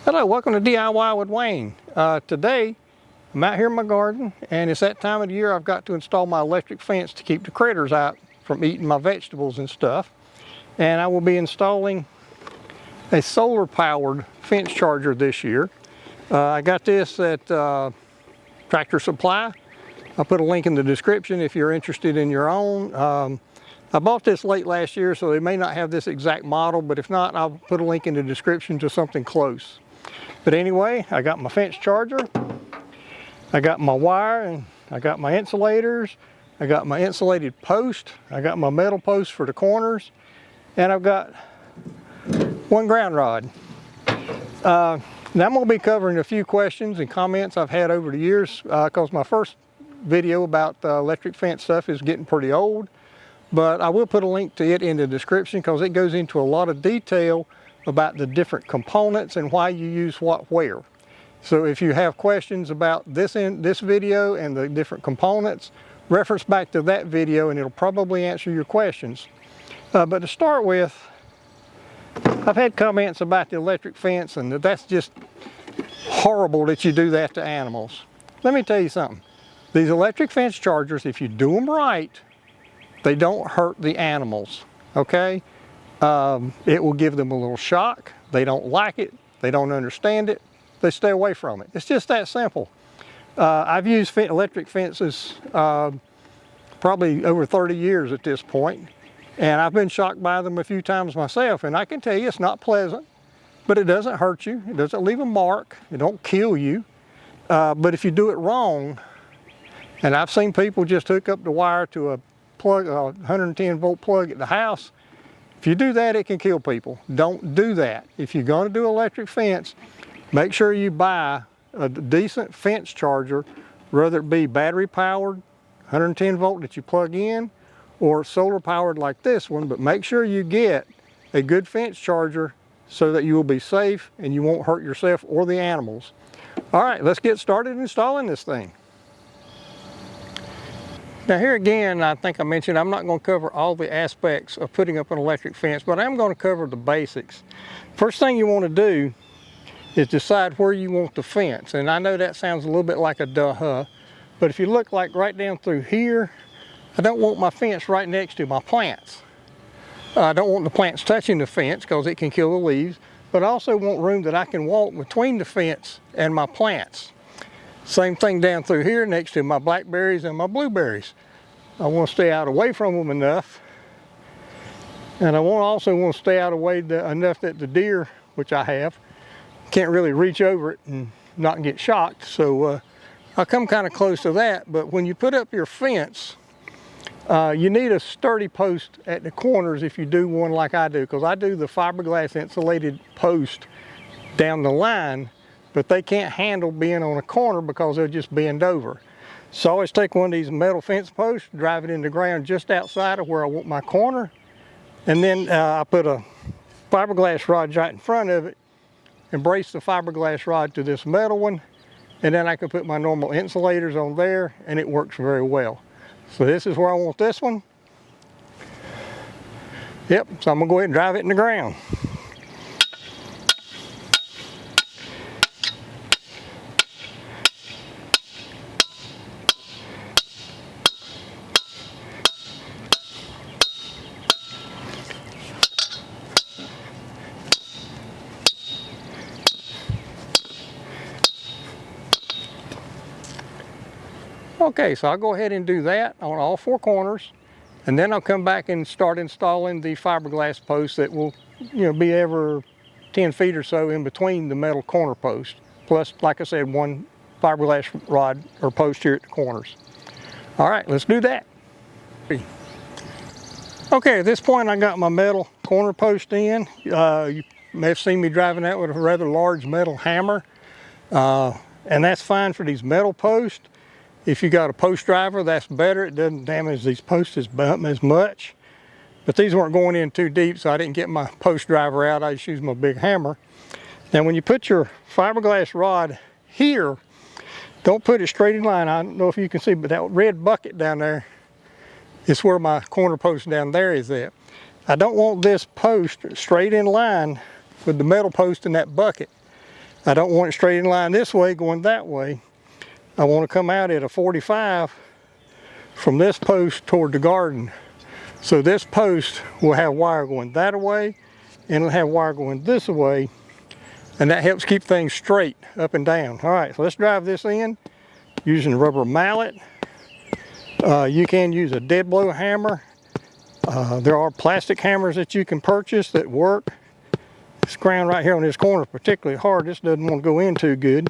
Hello, welcome to DIY with Wayne. Today, I'm out here in my garden, and it's that time of the year I've got to install my electric fence to keep the critters out from eating my vegetables and stuff. And I will be installing a solar-powered fence charger this year. I got this at Tractor Supply. I'll put a link in the description if you're interested in your own. I bought this late last year, so they may not have this exact model, but if not, I'll put a link in the description to something close. But anyway, I got my fence charger, I got my wire, and I got my insulators, I got my insulated post, I got my metal post for the corners, and I've got one ground rod. Now I'm going to be covering a few questions and comments I've had over the years, because my first video about electric fence stuff is getting pretty old. But I will put a link to it in the description because it goes into a lot of detail about the different components and why you use what where. So if you have questions about this video and the different components, reference back to that video and it'll probably answer your questions. But to start with, I've had comments about the electric fence and that's just horrible that you do that to animals. Let me tell you something. These electric fence chargers, if you do them right, they don't hurt the animals, okay? It will give them a little shock. They don't like it. They don't understand it. They stay away from it. It's just that simple. I've used electric fences probably over 30 years at this point, and I've been shocked by them a few times myself, and I can tell you it's not pleasant, but it doesn't hurt you. It doesn't leave a mark. It don't kill you. But if you do it wrong, and I've seen people just hook up the wire to a 110 volt plug at the house. If you do that, it can kill people. Don't do that. If you're going to do electric fence, make sure you buy a decent fence charger, whether it be battery powered, 110 volt that you plug in, or solar powered like this one, but make sure you get a good fence charger so that you will be safe and you won't hurt yourself or the animals. All right, let's get started installing this thing. Now here again, I think I mentioned I'm not going to cover all the aspects of putting up an electric fence, but I'm going to cover the basics. First thing you want to do is decide where you want the fence. And I know that sounds a little bit like a duh, but if you look like right down through here, I don't want my fence right next to my plants. I don't want the plants touching the fence because it can kill the leaves, but I also want room that I can walk between the fence and my plants. Same thing down through here next to my blackberries and my blueberries. I want to stay out away from them enough. And I also want to stay out away enough that the deer, which I have, can't really reach over it and not get shocked. So I'll come kind of close to that. But when you put up your fence, you need a sturdy post at the corners if you do one like I do, because I do the fiberglass insulated post down the line, but they can't handle being on a corner because they'll just bend over. So I always take one of these metal fence posts, drive it in the ground just outside of where I want my corner, and then I put a fiberglass rod right in front of it and brace the fiberglass rod to this metal one, and then I can put my normal insulators on there and it works very well. So this is where I want this one. Yep, so I'm gonna go ahead and drive it in the ground. Okay, so I'll go ahead and do that on all four corners, and then I'll come back and start installing the fiberglass posts that will, be ever 10 feet or so in between the metal corner posts. Plus, like I said, one fiberglass rod or post here at the corners. All right, let's do that. Okay, at this point I got my metal corner post in. You may have seen me driving that with a rather large metal hammer, and that's fine for these metal posts. If you got a post driver, that's better. It doesn't damage these posts as much. But these weren't going in too deep, so I didn't get my post driver out. I just used my big hammer. Now when you put your fiberglass rod here, don't put it straight in line. I don't know if you can see, but that red bucket down there is where my corner post down there is at. I don't want this post straight in line with the metal post in that bucket. I don't want it straight in line this way going that way. I want to come out at a 45 from this post toward the garden. So this post will have wire going that way, and it'll have wire going this way, and that helps keep things straight up and down. All right, so let's drive this in using a rubber mallet. You can use a dead blow hammer. There are plastic hammers that you can purchase that work. This ground right here on this corner is particularly hard. This doesn't want to go in too good.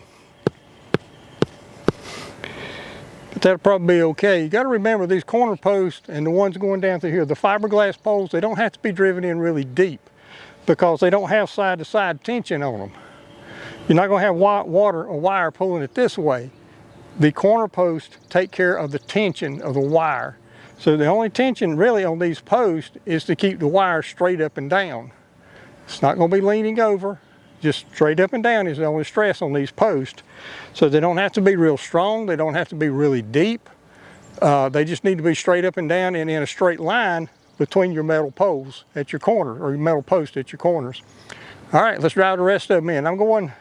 But that'll probably be okay. You got to remember these corner posts and the ones going down through here, the fiberglass poles, they don't have to be driven in really deep because they don't have side-to-side tension on them. You're not going to have water or wire pulling it this way. The corner posts take care of the tension of the wire. So the only tension really on these posts is to keep the wire straight up and down. It's not going to be leaning over. Just straight up and down is the only stress on these posts. So they don't have to be real strong. They don't have to be really deep. They just need to be straight up and down and in a straight line between your metal poles at your corner, or your metal post at your corners. All right, let's drive the rest of them in. I'm going,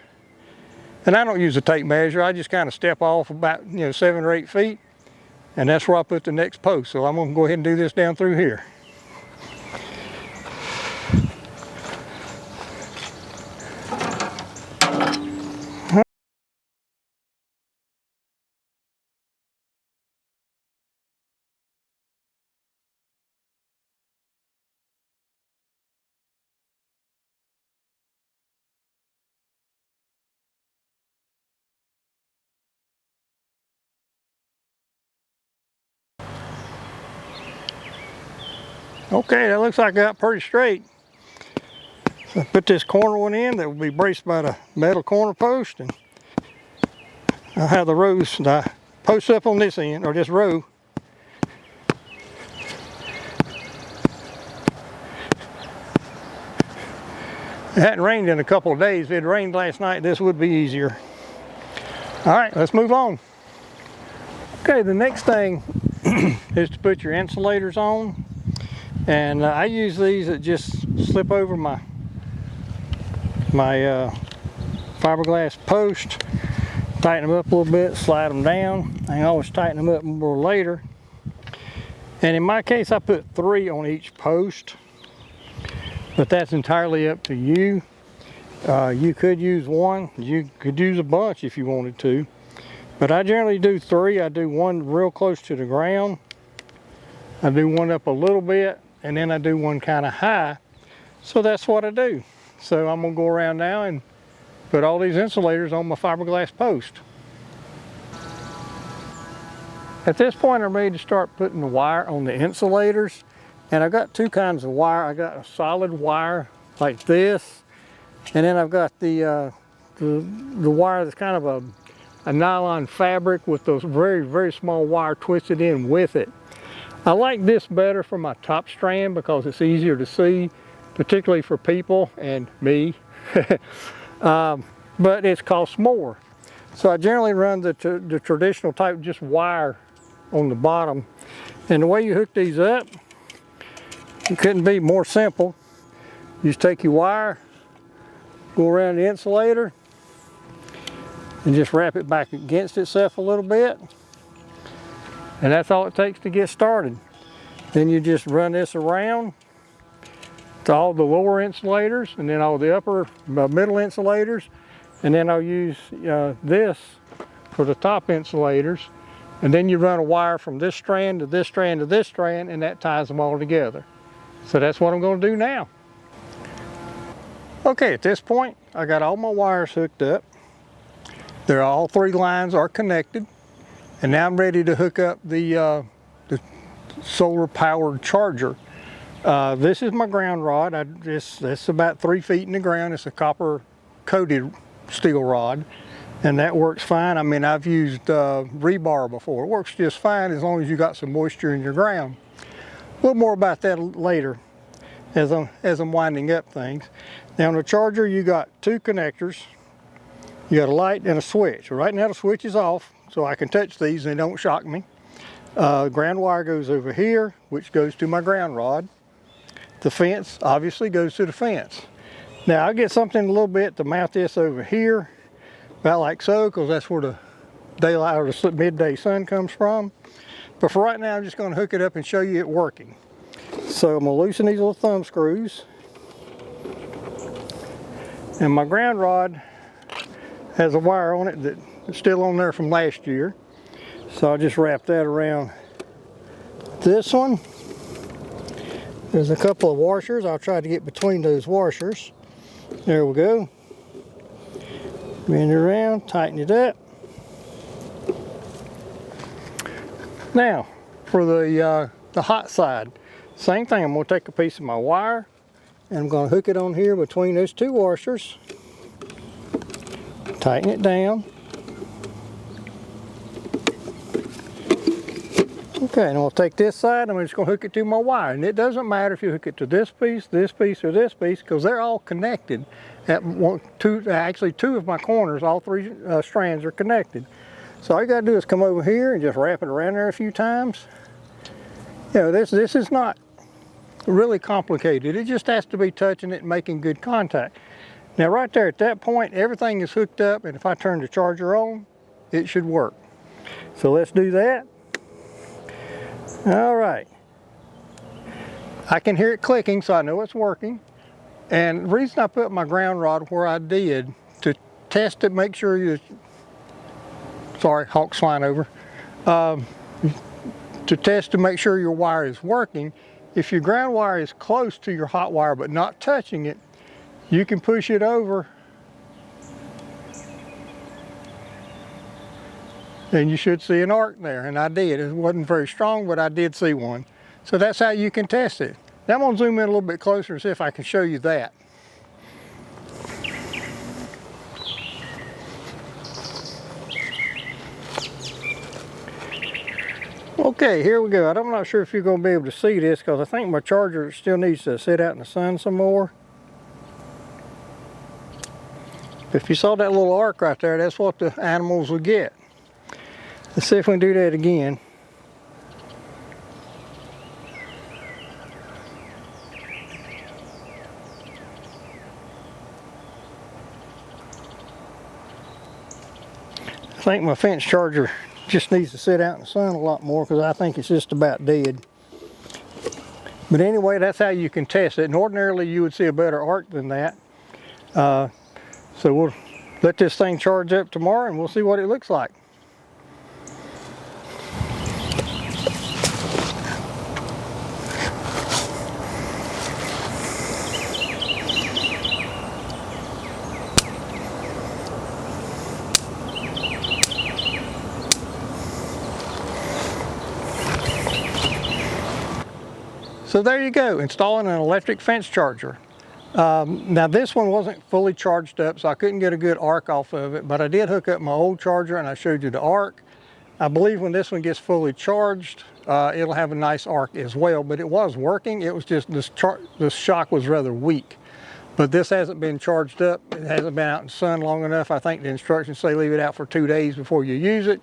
and I don't use a tape measure. I just kind of step off about 7 or 8 feet, and that's where I put the next post. So I'm going to go ahead and do this down through here. Okay, that looks like I got pretty straight. So I put this corner one in that will be braced by the metal corner post, and I'll have the rows, the posts up on this end, or this row. It hadn't rained in a couple of days. If it had rained last night, this would be easier. All right, let's move on. Okay, the next thing is to put your insulators on. And I use these that just slip over my fiberglass post, tighten them up a little bit, slide them down. I can always tighten them up more later. And in my case, I put 3 on each post, but that's entirely up to you. You could use 1, you could use a bunch if you wanted to, but I generally do 3. I do 1 real close to the ground, I do 1 up a little bit, and then I do 1 kind of high. So that's what I do. So I'm going to go around now and put all these insulators on my fiberglass post. At this point, I'm ready to start putting the wire on the insulators. And I've got 2 kinds of wire. I got a solid wire like this, and then I've got the wire that's kind of a nylon fabric with those very, very small wire twisted in with it. I like this better for my top strand because it's easier to see, particularly for people and me, but it costs more. So I generally run the traditional type, just wire on the bottom. And the way you hook these up, it couldn't be more simple. You just take your wire, go around the insulator, and just wrap it back against itself a little bit. And that's all it takes to get started. Then you just run this around to all the lower insulators, and then all the upper middle insulators, and then I'll use this for the top insulators, and then you run a wire from this strand to this strand to this strand, and that ties them all together. So that's what I'm going to do now. Okay, at this point I got all my wires hooked up. All 3 lines are connected. And now I'm ready to hook up the solar powered charger. This is my ground rod. It's about 3 feet in the ground. It's a copper coated steel rod, and that works fine. I mean, I've used rebar before. It works just fine as long as you got some moisture in your ground. A little more about that later as I'm winding up things. Now on the charger, you got 2 connectors. You got a light and a switch. Right now the switch is off, so I can touch these and they don't shock me. Ground wire goes over here, which goes to my ground rod. The fence obviously goes to the fence. Now I'll get something a little bit to mount this over here, about like so, because that's where the daylight or the midday sun comes from. But for right now, I'm just going to hook it up and show you it working. So I'm going to loosen these little thumb screws. And my ground rod has a wire on it that's still on there from last year. So I'll just wrap that around this one. There's a couple of washers. I'll try to get between those washers. There we go. Bend it around, tighten it up. Now, for the hot side, same thing. I'm going to take a piece of my wire and I'm going to hook it on here between those two washers. Tighten it down. Okay, and we'll take this side and I'm just going to hook it to my wire. And it doesn't matter if you hook it to this piece, or this piece, because they're all connected. Actually, two of my corners, all three strands are connected. So all you got to do is come over here and just wrap it around there a few times. You know, this is not really complicated. It just has to be touching it and making good contact. Now right there at that point, everything is hooked up, and if I turn the charger on, it should work. So let's do that. All right. I can hear it clicking, so I know it's working. And the reason I put my ground rod where I did, to test it, make sure you, sorry, hawk's flying over. To test to make sure your wire is working, if your ground wire is close to your hot wire but not touching it, you can push it over and you should see an arc there, and I did. It wasn't very strong, but I did see one. So that's how you can test it. Now I'm going to zoom in a little bit closer and see if I can show you that. Okay, here we go. I'm not sure if you're going to be able to see this because I think my charger still needs to sit out in the sun some more. If you saw that little arc right there, that's what the animals will get. Let's see if we can do that again. I think my fence charger just needs to sit out in the sun a lot more because I think it's just about dead. But anyway, that's how you can test it. And ordinarily you would see a better arc than that. So we'll let this thing charge up tomorrow and we'll see what it looks like. So there you go, installing an electric fence charger. Now this one wasn't fully charged up, so I couldn't get a good arc off of it, but I did hook up my old charger and I showed you the arc. I believe when this one gets fully charged, it'll have a nice arc as well, but it was working. It was just this shock was rather weak. But this hasn't been charged up. It hasn't been out in the sun long enough. I think the instructions say leave it out for 2 days before you use it.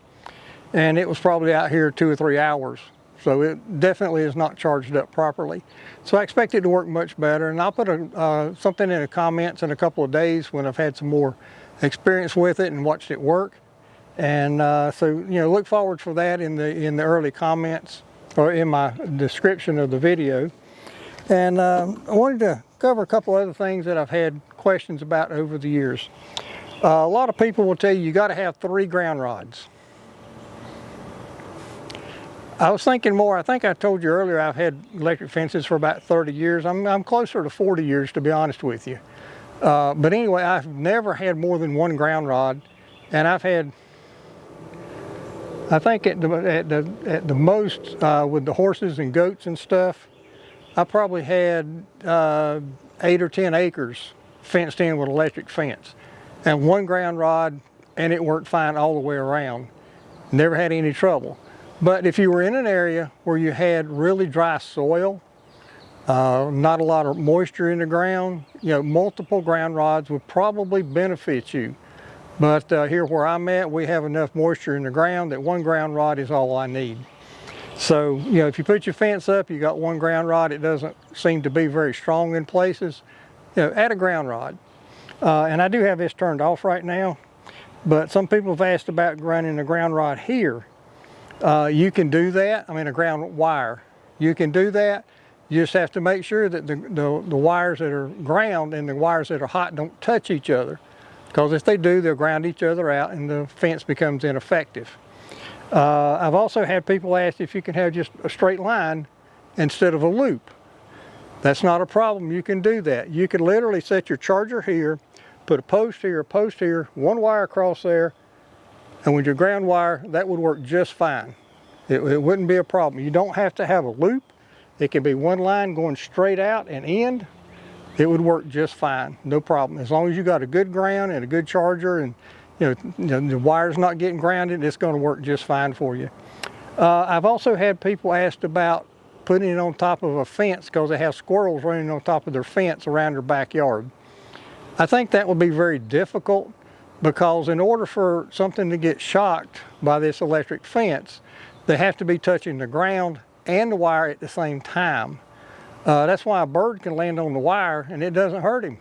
And it was probably out here 2 or 3 hours. So it definitely is not charged up properly. So I expect it to work much better. And I'll put something in the comments in a couple of days when I've had some more experience with it and watched it work. And so, you know, look forward for that in the early comments or in my description of the video. And I wanted to cover a couple other things that I've had questions about over the years. A lot of people will tell you got to have 3 ground rods. I was thinking more, I think I told you earlier I've had electric fences for about 30 years. I'm closer to 40 years to be honest with you. But anyway, I've never had more than 1 ground rod, and I've had, I think at the most with the horses and goats and stuff, I probably had 8 or 10 acres fenced in with electric fence. And 1 ground rod, and it worked fine all the way around. Never had any trouble. But if you were in an area where you had really dry soil, not a lot of moisture in the ground, you know, multiple ground rods would probably benefit you. But here where I'm at, we have enough moisture in the ground that 1 ground rod is all I need. So, you know, if you put your fence up, you got 1 ground rod, it doesn't seem to be very strong in places, you know, add a ground rod. And I do have this turned off right now. But some people have asked about running a ground rod here. You can do that. I mean, a ground wire. You can do that. You just have to make sure that the wires that are ground and the wires that are hot don't touch each other. Because if they do, they'll ground each other out and the fence becomes ineffective. I've also had people ask if you can have just a straight line instead of a loop. That's not a problem. You can do that. You can literally set your charger here, put a post here, one wire across there, and with your ground wire, that would work just fine. It wouldn't be a problem. You don't have to have a loop. It can be one line going straight out and end. It would work just fine, no problem. As long as you got a good ground and a good charger and the wire's not getting grounded, it's going to work just fine for you. I've also had people ask about putting it on top of a fence because they have squirrels running on top of their fence around their backyard. I think that would be very difficult because in order for something to get shocked by this electric fence, they have to be touching the ground and the wire at the same time. That's why a bird can land on the wire and it doesn't hurt him.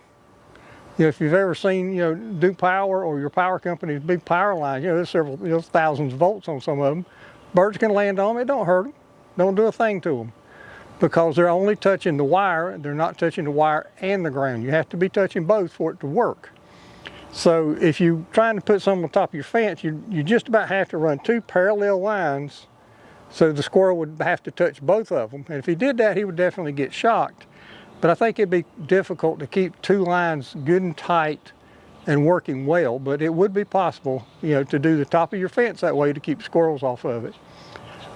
If you've ever seen, Duke Power or your power company's big power lines, there's several, thousands of volts on some of them. Birds can land on them, it don't hurt them. Don't do a thing to them because they're only touching the wire. They're not touching the wire and the ground. You have to be touching both for it to work. So if you're trying to put something on top of your fence, you just about have to run two parallel lines so the squirrel would have to touch both of them. And if he did that, he would definitely get shocked. But I think it'd be difficult to keep two lines good and tight and working well, but it would be possible, to do the top of your fence that way to keep squirrels off of it.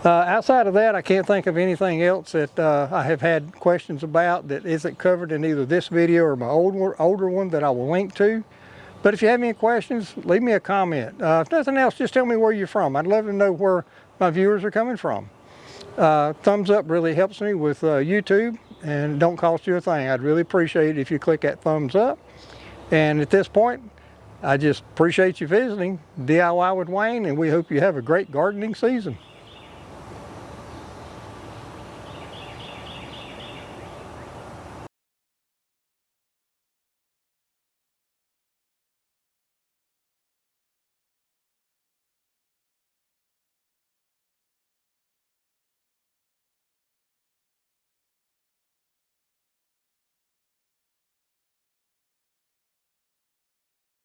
Outside of that, I can't think of anything else that I have had questions about that isn't covered in either this video or my older one that I will link to. But if you have any questions, leave me a comment. If nothing else, just tell me where you're from. I'd love to know where my viewers are coming from. Thumbs up really helps me with YouTube and it don't cost you a thing. I'd really appreciate it if you click that thumbs up. And at this point, I just appreciate you visiting DIY with Wayne, and we hope you have a great gardening season.